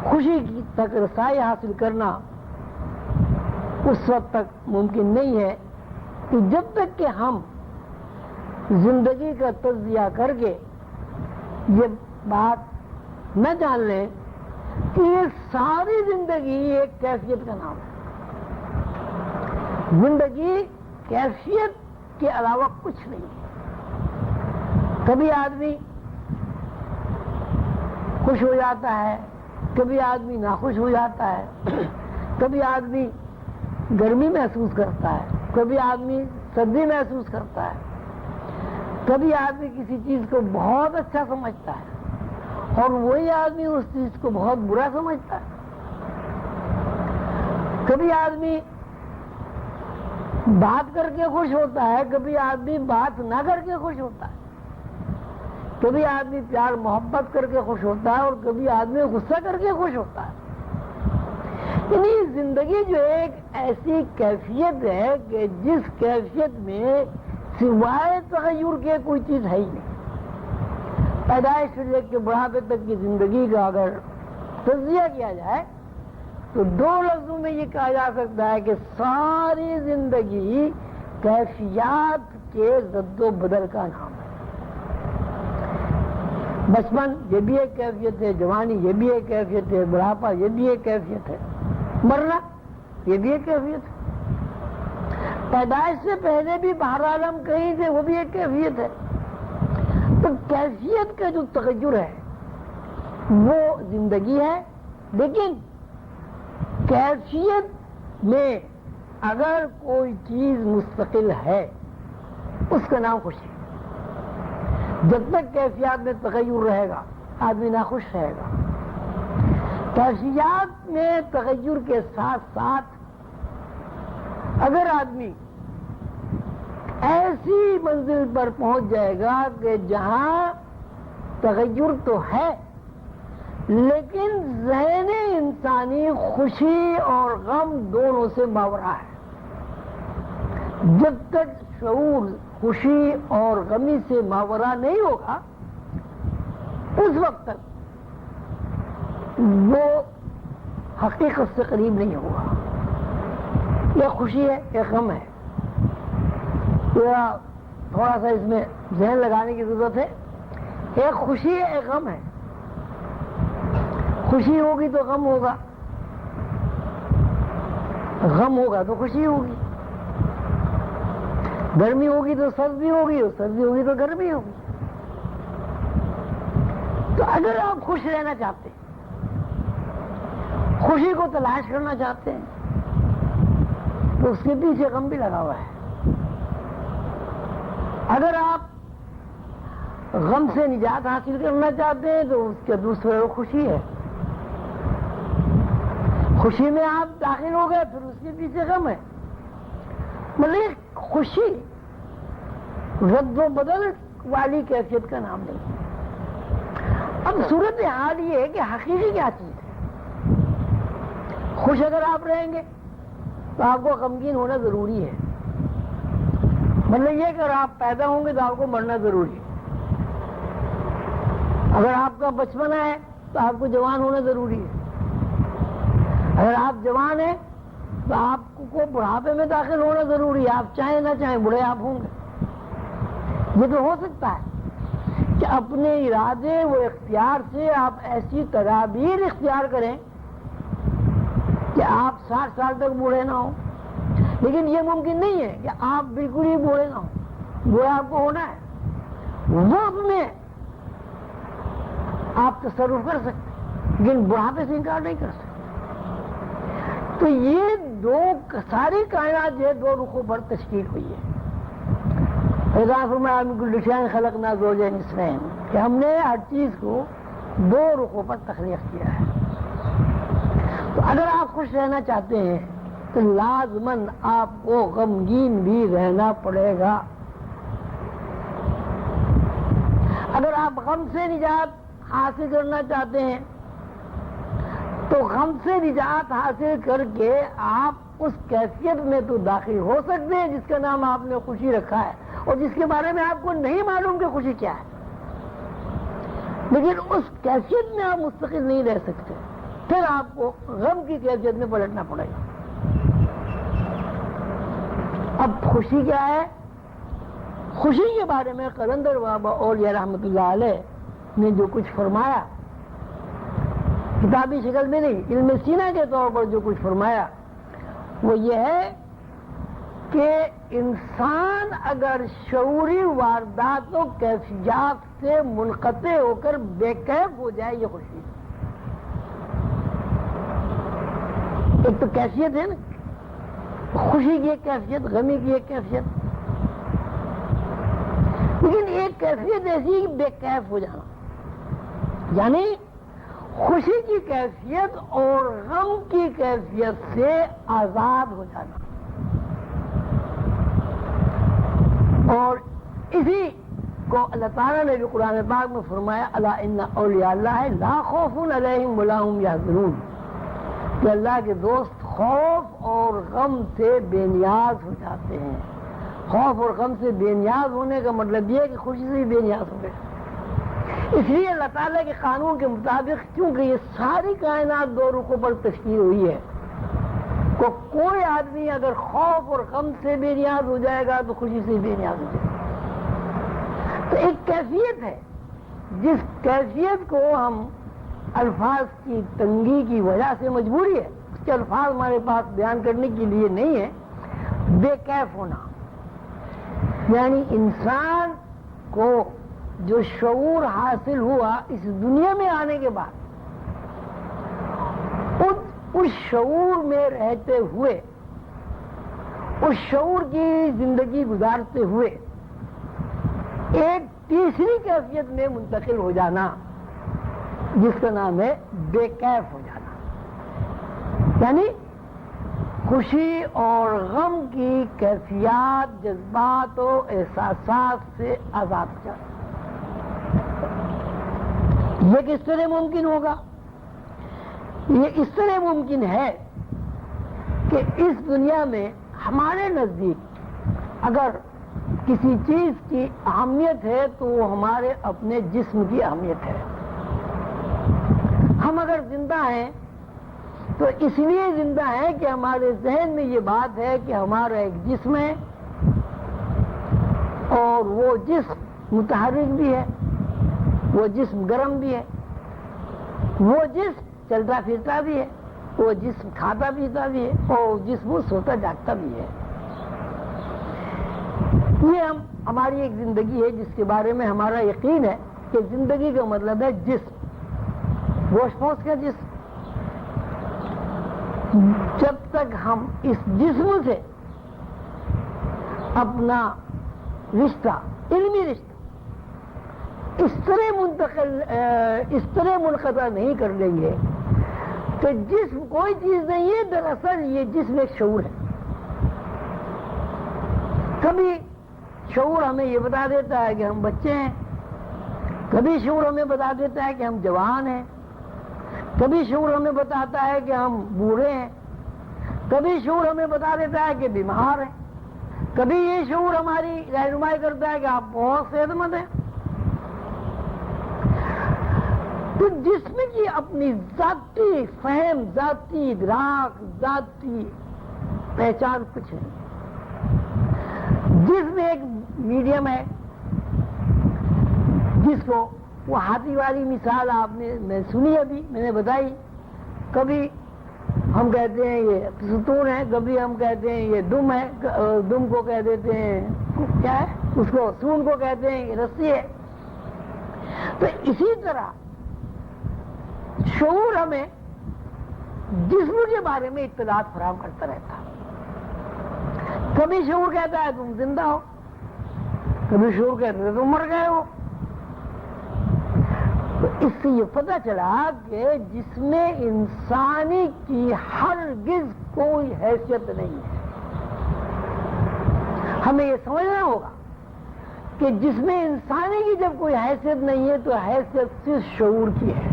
خوشی کی تک رسائی حاصل کرنا اس وقت تک ممکن نہیں ہے کہ جب تک کہ ہم زندگی کا تجزیہ کر کے یہ بات نہ جان لیں کہ یہ ساری زندگی ایک کیفیت کا نام ہے. زندگی کیفیت کے علاوہ کچھ نہیں ہے. کبھی آدمی خوش ہو جاتا ہے، کبھی آدمی ناخوش ہو جاتا ہے، کبھی آدمی گرمی محسوس کرتا ہے، کبھی آدمی سردی محسوس کرتا ہے، کبھی آدمی کسی چیز کو بہت اچھا سمجھتا ہے اور وہی آدمی اس چیز کو بہت برا سمجھتا ہے. کبھی آدمی بات کر کے خوش ہوتا ہے، کبھی آدمی بات نہ کر کے خوش ہوتا ہے، کبھی آدمی پیار محبت کر کے خوش ہوتا ہے اور کبھی آدمی غصہ کر کے خوش ہوتا ہے. یعنی زندگی جو ایک ایسی کیفیت ہے کہ جس کیفیت میں سوائے تغیر کے کوئی چیز ہے ہی نہیں. پیدائش سے لے کے بڑھاپے تک کی زندگی کا اگر تجزیہ کیا جائے تو دو لفظوں میں یہ کہا جا سکتا ہے کہ ساری زندگی کیفیات کے رد و بدل کا نام ہے. بچپن یہ بھی ایک کیفیت ہے، جوانی یہ بھی ایک کیفیت ہے، بڑھاپا یہ بھی ایک کیفیت ہے، مرنا یہ بھی ایک کیفیت ہے. پیدائش سے پہلے بھی بہر عالم کہیں تھے، وہ بھی ایک کیفیت ہے. تو کیفیت کا جو تغیر ہے وہ زندگی ہے، لیکن کیفیت میں اگر کوئی چیز مستقل ہے اس کا نام خوشی. جب تک کیفیات میں تغیر رہے گا آدمی ناخوش رہے گا. کیفیات میں تغیر کے ساتھ ساتھ اگر آدمی ایسی منزل پر پہنچ جائے گا کہ جہاں تغیر تو ہے لیکن ذہن انسانی خوشی اور غم دونوں سے ماورا ہے، جب تک شعور خوشی اور غمی سے ماورا نہیں ہوگا اس وقت تک وہ حقیقت سے قریب نہیں ہوگا. یہ خوشی ہے، یہ غم ہے. تھوڑا سا اس میں ذہن لگانے کی ضرورت ہے. ایک خوشی ہے، ایک غم ہے. خوشی ہوگی تو غم ہوگا، غم ہوگا تو خوشی ہوگی. گرمی ہوگی تو سردی ہوگی اور سردی ہوگی تو گرمی ہوگی. تو اگر آپ خوش رہنا چاہتے ہیں، خوشی کو تلاش کرنا چاہتے ہیں تو اس کے پیچھے غم بھی لگا ہوا ہے. اگر آپ غم سے نجات حاصل کرنا چاہتے ہیں تو اس کے دوسرے خوشی ہے. خوشی میں آپ داخل ہو گئے پھر اس کے پیچھے غم ہے. مطلب خوشی رد و بدل والی کیفیت کا نام نہیں. اب صورت حال یہ ہے کہ حقیقی کیا چیز ہے. خوش اگر آپ رہیں گے تو آپ کو غمگین ہونا ضروری ہے. مطلب یہ کہ اگر آپ پیدا ہوں گے تو آپ کو مرنا ضروری ہے. اگر آپ کا بچپنا ہے تو آپ کو جوان ہونا ضروری ہے. اگر آپ جوان ہیں تو آپ کو بڑھاپے میں داخل ہونا ضروری ہے. آپ چاہیں نہ چاہیں بوڑھے آپ ہوں گے. یہ تو ہو سکتا ہے کہ اپنے ارادے و اختیار سے آپ ایسی تدابیر اختیار کریں کہ آپ 60 سال تک بوڑھے نہ ہوں، لیکن یہ ممکن نہیں ہے کہ آپ بالکل ہی بوڑھے نہ ہوں. بوڑھے آپ کو ہونا ہے، وقت میں آپ تصرف کر سکتے لیکن بڑھاپے سے انکار نہیں کر سکتے. تو یہ دو ساری کائنات جو ہے دو رخوں پر تشکیل ہوئی ہے. فرمایا من کل شیء خلقنا زوجین اثنین کہ ہم نے ہر چیز کو دو رخوں پر تخلیق کیا ہے. تو اگر آپ خوش رہنا چاہتے ہیں تو لازماً آپ کو غمگین بھی رہنا پڑے گا. اگر آپ غم سے نجات حاصل کرنا چاہتے ہیں تو غم سے نجات حاصل کر کے آپ اس کیفیت میں تو داخل ہو سکتے ہیں جس کا نام آپ نے خوشی رکھا ہے اور جس کے بارے میں آپ کو نہیں معلوم کہ خوشی کیا ہے. لیکن اس کیفیت میں آپ مستقل نہیں رہ سکتے، پھر آپ کو غم کی کیفیت میں پلٹنا پڑے گا۔ اب خوشی کیا ہے؟ خوشی کے بارے میں قلندر بابا اولیاء رحمۃ اللہ علیہ نے جو کچھ فرمایا، کتابی شکل میں نہیں، علم سینہ کے طور پر جو کچھ فرمایا، وہ یہ ہے کہ انسان اگر شعوری واردات و کیفیات سے منقطع ہو کر بے کیف ہو جائے، یہ خوشی ہے۔ ایک تو کیفیت ہے نا، خوشی کی ایک کیفیت، غمی کی ایک کیفیت، لیکن ایک کیفیت ایسی کہ بے کیف ہو جانا، یعنی خوشی کی کیفیت اور غم کی کیفیت سے آزاد ہو جانا۔ اور اسی کو اللہ تعالیٰ نے بھی قرآن پاک میں فرمایا، الا ان اولیاء اللہ لا خوف علیہم ولا هم یحزنون، کہ اللہ کے دوست خوف اور غم سے بے نیاز ہو جاتے ہیں۔ خوف اور غم سے بے نیاز ہونے کا مطلب یہ ہے کہ خوشی سے بھی بے نیاز ہو گئے۔ اس لیے اللہ تعالیٰ کے قانون کے مطابق، کیونکہ یہ ساری کائنات دو رخوں پر تشکیل ہوئی ہے، تو کوئی آدمی اگر خوف اور غم سے بے نیاز ہو جائے گا تو خوشی سے بے نیاز ہو جائے گا۔ تو ایک کیفیت ہے جس کیفیت کو ہم الفاظ کی تنگی کی وجہ سے مجبوری ہے، اس کے الفاظ ہمارے پاس بیان کرنے کے لیے نہیں ہے، بے کیف ہونا، یعنی انسان کو جو شعور حاصل ہوا اس دنیا میں آنے کے بعد، اس شعور میں رہتے ہوئے، اس شعور کی زندگی گزارتے ہوئے ایک تیسری کیفیت میں منتقل ہو جانا، جس کا نام ہے بے کیف ہو جانا، یعنی خوشی اور غم کی کیفیات، جذبات و احساسات سے آزاد ہو جانا۔ یہ کس طرح ممکن ہوگا؟ یہ اس طرح ممکن ہے کہ اس دنیا میں ہمارے نزدیک اگر کسی چیز کی اہمیت ہے تو وہ ہمارے اپنے جسم کی اہمیت ہے۔ ہم اگر زندہ ہیں تو اس لیے زندہ ہیں کہ ہمارے ذہن میں یہ بات ہے کہ ہمارا ایک جسم ہے اور وہ جسم متحرک بھی ہے، وہ جسم گرم بھی ہے، وہ جسم چلتا پھرتا بھی ہے، وہ جسم کھاتا پیتا بھی ہے، اور جسم سوتا جاگتا بھی ہے۔ یہ ہماری ایک زندگی ہے جس کے بارے میں ہمارا یقین ہے کہ زندگی کا مطلب ہے جسم، گوشت پوش کا جسم۔ جب تک ہم اس جسم سے اپنا رشتہ، علمی رشتہ اس طرح منقطع نہیں کر لیں گے کہ جسم کوئی چیز نہیں ہے، دراصل یہ جسم ایک شعور ہے۔ کبھی شعور ہمیں یہ بتا دیتا ہے کہ ہم بچے ہیں، کبھی شعور ہمیں بتا دیتا ہے کہ ہم جوان ہیں، کبھی شعور ہمیں بتاتا ہے کہ ہم بوڑھے ہیں، کبھی شعور ہمیں بتا دیتا ہے کہ بیمار ہیں، کبھی یہ شعور ہماری رہنمائی کرتا ہے کہ آپ بہت صحت مند ہیں۔ تو جسم کی اپنی ذاتی فہم، ذاتی ادراک، ذاتی پہچان کچھ ہے۔ جسم ایک میڈیم ہے جس کو وہ ہاتھی والی مثال آپ نے میں سنی، ابھی میں نے بتائی، کبھی ہم کہتے ہیں یہ ستون ہے، کبھی ہم کہتے ہیں یہ دم ہے، دم کو کہہ دیتے ہیں کیا ہے، اس کو سون کو کہتے ہیں یہ رسی ہے۔ تو اسی طرح شعور ہمیں جسم کے بارے میں اطلاعات فراہم کرتا رہتا ہے۔ کبھی شعور کہتا ہے تم زندہ ہو، کبھی شعور کہتا ہے تم مر گئے ہو۔ تو اس سے یہ پتہ چلا کہ جسم انسانی کی ہرگز کوئی حیثیت نہیں ہے۔ ہمیں یہ سمجھنا ہوگا کہ جسم انسانی کی جب کوئی حیثیت نہیں ہے تو حیثیت صرف شعور کی ہے۔